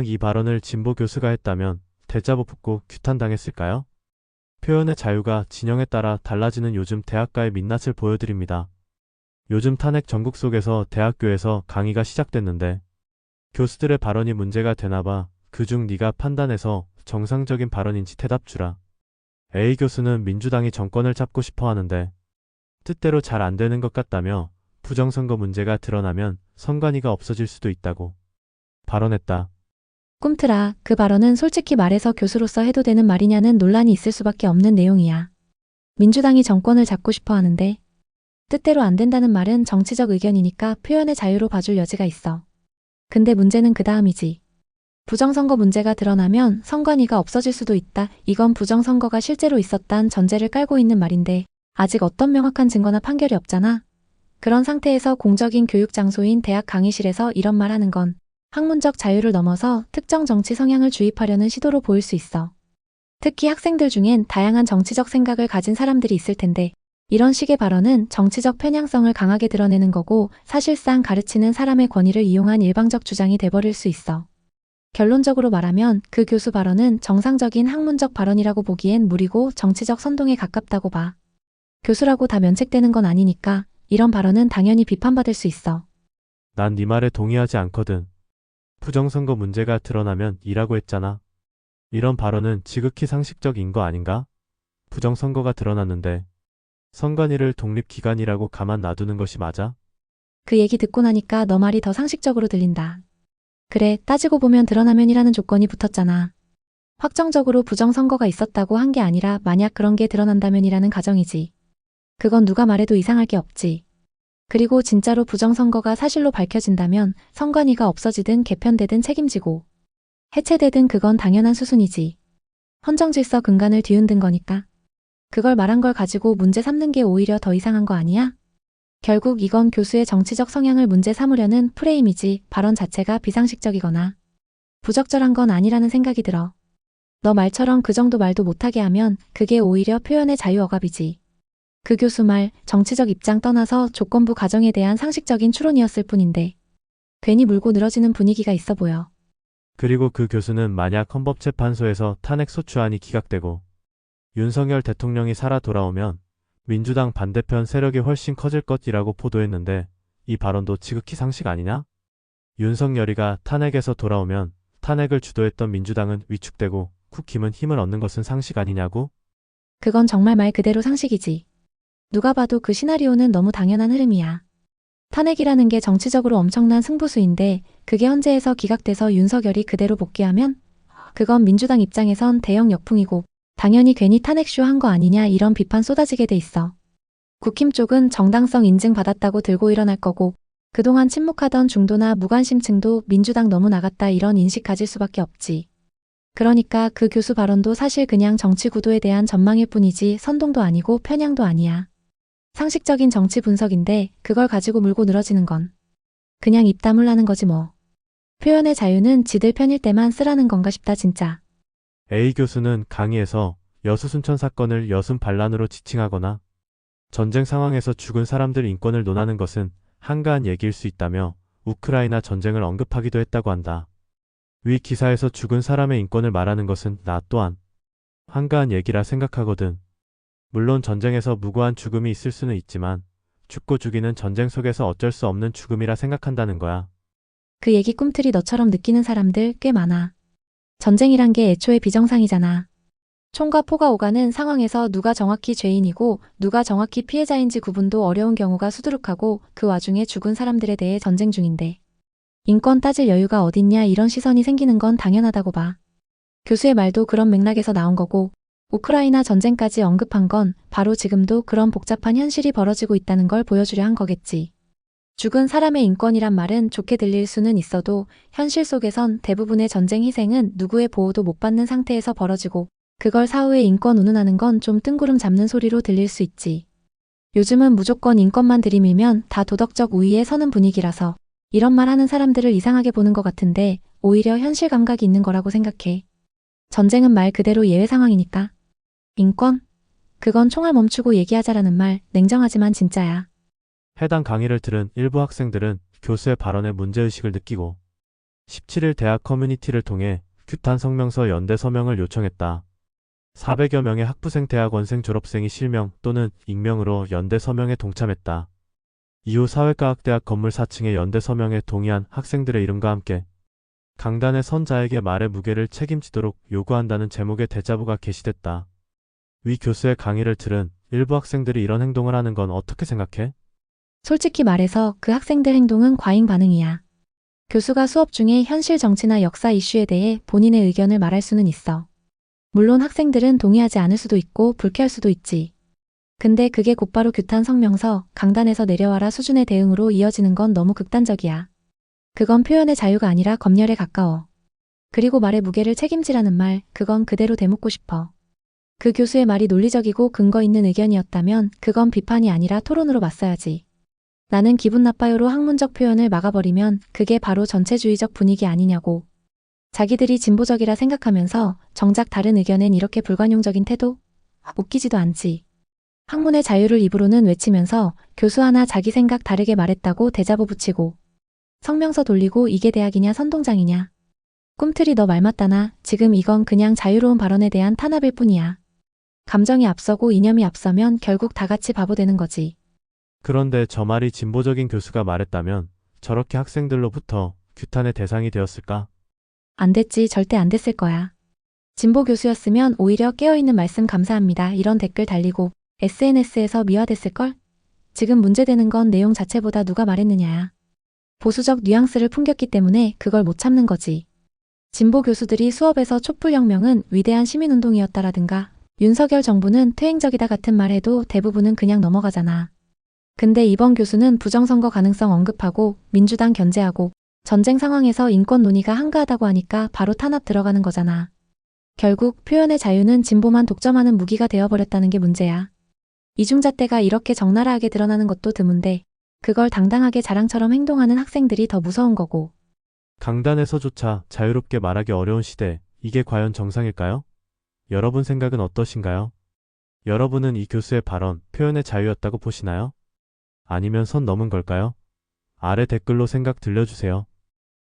이 발언을 진보 교수가 했다면 대자보 붙고 규탄당했을까요? 표현의 자유가 진영에 따라 달라지는 요즘 대학가의 민낯을 보여드립니다. 요즘 탄핵 전국 속에서 대학교에서 강의가 시작됐는데 교수들의 발언이 문제가 되나봐. 그중 네가 판단해서 정상적인 발언인지 대답 주라. A 교수는 민주당이 정권을 잡고 싶어 하는데 뜻대로 잘 안 되는 것 같다며 부정선거 문제가 드러나면 선관위가 없어질 수도 있다고 발언했다. 꿈틀아, 그 발언은 솔직히 말해서 교수로서 해도 되는 말이냐는 논란이 있을 수밖에 없는 내용이야. 민주당이 정권을 잡고 싶어 하는데 뜻대로 안 된다는 말은 정치적 의견이니까 표현의 자유로 봐줄 여지가 있어. 근데 문제는 그 다음이지. 부정선거 문제가 드러나면 선관위가 없어질 수도 있다. 이건 부정선거가 실제로 있었단 전제를 깔고 있는 말인데 아직 어떤 명확한 증거나 판결이 없잖아. 그런 상태에서 공적인 교육 장소인 대학 강의실에서 이런 말 하는 건 학문적 자유를 넘어서 특정 정치 성향을 주입하려는 시도로 보일 수 있어. 특히 학생들 중엔 다양한 정치적 생각을 가진 사람들이 있을 텐데 이런 식의 발언은 정치적 편향성을 강하게 드러내는 거고 사실상 가르치는 사람의 권위를 이용한 일방적 주장이 돼버릴 수 있어. 결론적으로 말하면 그 교수 발언은 정상적인 학문적 발언이라고 보기엔 무리고 정치적 선동에 가깝다고 봐. 교수라고 다 면책되는 건 아니니까 이런 발언은 당연히 비판받을 수 있어. 난 네 말에 동의하지 않거든. 부정선거 문제가 드러나면 이라고 했잖아. 이런 발언은 지극히 상식적인 거 아닌가? 부정선거가 드러났는데 선관위를 독립기관이라고 가만 놔두는 것이 맞아? 그 얘기 듣고 나니까 너 말이 더 상식적으로 들린다. 그래, 따지고 보면 드러나면이라는 조건이 붙었잖아. 확정적으로 부정선거가 있었다고 한 게 아니라 만약 그런 게 드러난다면이라는 가정이지. 그건 누가 말해도 이상할 게 없지. 그리고 진짜로 부정선거가 사실로 밝혀진다면 선관위가 없어지든 개편되든 책임지고 해체되든 그건 당연한 수순이지. 헌정질서 근간을 뒤흔든 거니까. 그걸 말한 걸 가지고 문제 삼는 게 오히려 더 이상한 거 아니야? 결국 이건 교수의 정치적 성향을 문제 삼으려는 프레임이지 발언 자체가 비상식적이거나 부적절한 건 아니라는 생각이 들어. 너 말처럼 그 정도 말도 못하게 하면 그게 오히려 표현의 자유 억압이지. 그 교수 말, 정치적 입장 떠나서 조건부 가정에 대한 상식적인 추론이었을 뿐인데 괜히 물고 늘어지는 분위기가 있어 보여. 그리고 그 교수는 만약 헌법재판소에서 탄핵소추안이 기각되고 윤석열 대통령이 살아 돌아오면 민주당 반대편 세력이 훨씬 커질 것이라고 보도했는데 이 발언도 지극히 상식 아니냐? 윤석열이가 탄핵에서 돌아오면 탄핵을 주도했던 민주당은 위축되고 국힘은 힘을 얻는 것은 상식 아니냐고? 그건 정말 말 그대로 상식이지. 누가 봐도 그 시나리오는 너무 당연한 흐름이야. 탄핵이라는 게 정치적으로 엄청난 승부수인데 그게 헌재에서 기각돼서 윤석열이 그대로 복귀하면 그건 민주당 입장에선 대형 역풍이고 당연히 괜히 탄핵쇼 한 거 아니냐 이런 비판 쏟아지게 돼 있어. 국힘 쪽은 정당성 인증받았다고 들고 일어날 거고 그동안 침묵하던 중도나 무관심층도 민주당 너무 나갔다 이런 인식 가질 수밖에 없지. 그러니까 그 교수 발언도 사실 그냥 정치 구도에 대한 전망일 뿐이지 선동도 아니고 편향도 아니야. 상식적인 정치 분석인데 그걸 가지고 물고 늘어지는 건 그냥 입 다물라는 거지 뭐. 표현의 자유는 지들 편일 때만 쓰라는 건가 싶다 진짜. A 교수는 강의에서 여수순천 사건을 여순 반란으로 지칭하거나 전쟁 상황에서 죽은 사람들 인권을 논하는 것은 한가한 얘기일 수 있다며 우크라이나 전쟁을 언급하기도 했다고 한다. 위 기사에서 죽은 사람의 인권을 말하는 것은 나 또한 한가한 얘기라 생각하거든. 물론 전쟁에서 무고한 죽음이 있을 수는 있지만 죽고 죽이는 전쟁 속에서 어쩔 수 없는 죽음이라 생각한다는 거야. 그 얘기 꿈틀이 너처럼 느끼는 사람들 꽤 많아. 전쟁이란 게 애초에 비정상이잖아. 총과 포가 오가는 상황에서 누가 정확히 죄인이고 누가 정확히 피해자인지 구분도 어려운 경우가 수두룩하고 그 와중에 죽은 사람들에 대해 전쟁 중인데 인권 따질 여유가 어딨냐 이런 시선이 생기는 건 당연하다고 봐. 교수의 말도 그런 맥락에서 나온 거고 우크라이나 전쟁까지 언급한 건 바로 지금도 그런 복잡한 현실이 벌어지고 있다는 걸 보여주려 한 거겠지. 죽은 사람의 인권이란 말은 좋게 들릴 수는 있어도 현실 속에선 대부분의 전쟁 희생은 누구의 보호도 못 받는 상태에서 벌어지고 그걸 사후에 인권 운운하는 건 좀 뜬구름 잡는 소리로 들릴 수 있지. 요즘은 무조건 인권만 들이밀면 다 도덕적 우위에 서는 분위기라서 이런 말 하는 사람들을 이상하게 보는 것 같은데 오히려 현실 감각이 있는 거라고 생각해. 전쟁은 말 그대로 예외 상황이니까. 인권? 그건 총알 멈추고 얘기하자라는 말 냉정하지만 진짜야. 해당 강의를 들은 일부 학생들은 교수의 발언에 문제의식을 느끼고 17일 대학 커뮤니티를 통해 규탄 성명서 연대 서명을 요청했다. 400여 명의 학부생 대학원생 졸업생이 실명 또는 익명으로 연대 서명에 동참했다. 이후 사회과학대학 건물 4층의 연대 서명에 동의한 학생들의 이름과 함께 강단의 선자에게 말의 무게를 책임지도록 요구한다는 제목의 대자보가 게시됐다. 위 교수의 강의를 들은 일부 학생들이 이런 행동을 하는 건 어떻게 생각해? 솔직히 말해서 그 학생들 행동은 과잉 반응이야. 교수가 수업 중에 현실 정치나 역사 이슈에 대해 본인의 의견을 말할 수는 있어. 물론 학생들은 동의하지 않을 수도 있고 불쾌할 수도 있지. 근데 그게 곧바로 규탄 성명서, 강단에서 내려와라 수준의 대응으로 이어지는 건 너무 극단적이야. 그건 표현의 자유가 아니라 검열에 가까워. 그리고 말의 무게를 책임지라는 말, 그건 그대로 되묻고 싶어. 그 교수의 말이 논리적이고 근거 있는 의견이었다면 그건 비판이 아니라 토론으로 맞서야지. 나는 기분 나빠요로 학문적 표현을 막아버리면 그게 바로 전체주의적 분위기 아니냐고. 자기들이 진보적이라 생각하면서 정작 다른 의견엔 이렇게 불관용적인 태도? 웃기지도 않지. 학문의 자유를 입으로는 외치면서 교수 하나 자기 생각 다르게 말했다고 대자보 붙이고 성명서 돌리고 이게 대학이냐 선동장이냐. 꿈틀이 너 말 맞다나. 지금 이건 그냥 자유로운 발언에 대한 탄압일 뿐이야. 감정이 앞서고 이념이 앞서면 결국 다 같이 바보 되는 거지. 그런데 저 말이 진보적인 교수가 말했다면 저렇게 학생들로부터 규탄의 대상이 되었을까? 안 됐지. 절대 안 됐을 거야. 진보 교수였으면 오히려 깨어있는 말씀 감사합니다. 이런 댓글 달리고 SNS에서 미화됐을걸? 지금 문제되는 건 내용 자체보다 누가 말했느냐야. 보수적 뉘앙스를 풍겼기 때문에 그걸 못 참는 거지. 진보 교수들이 수업에서 촛불혁명은 위대한 시민운동이었다라든가 윤석열 정부는 퇴행적이다 같은 말 해도 대부분은 그냥 넘어가잖아. 근데 이번 교수는 부정선거 가능성 언급하고 민주당 견제하고 전쟁 상황에서 인권 논의가 한가하다고 하니까 바로 탄압 들어가는 거잖아. 결국 표현의 자유는 진보만 독점하는 무기가 되어버렸다는 게 문제야. 이중잣대가 이렇게 적나라하게 드러나는 것도 드문데 그걸 당당하게 자랑처럼 행동하는 학생들이 더 무서운 거고. 강단에서조차 자유롭게 말하기 어려운 시대, 이게 과연 정상일까요? 여러분 생각은 어떠신가요? 여러분은 이 교수의 발언, 표현의 자유였다고 보시나요? 아니면 선 넘은 걸까요? 아래 댓글로 생각 들려주세요.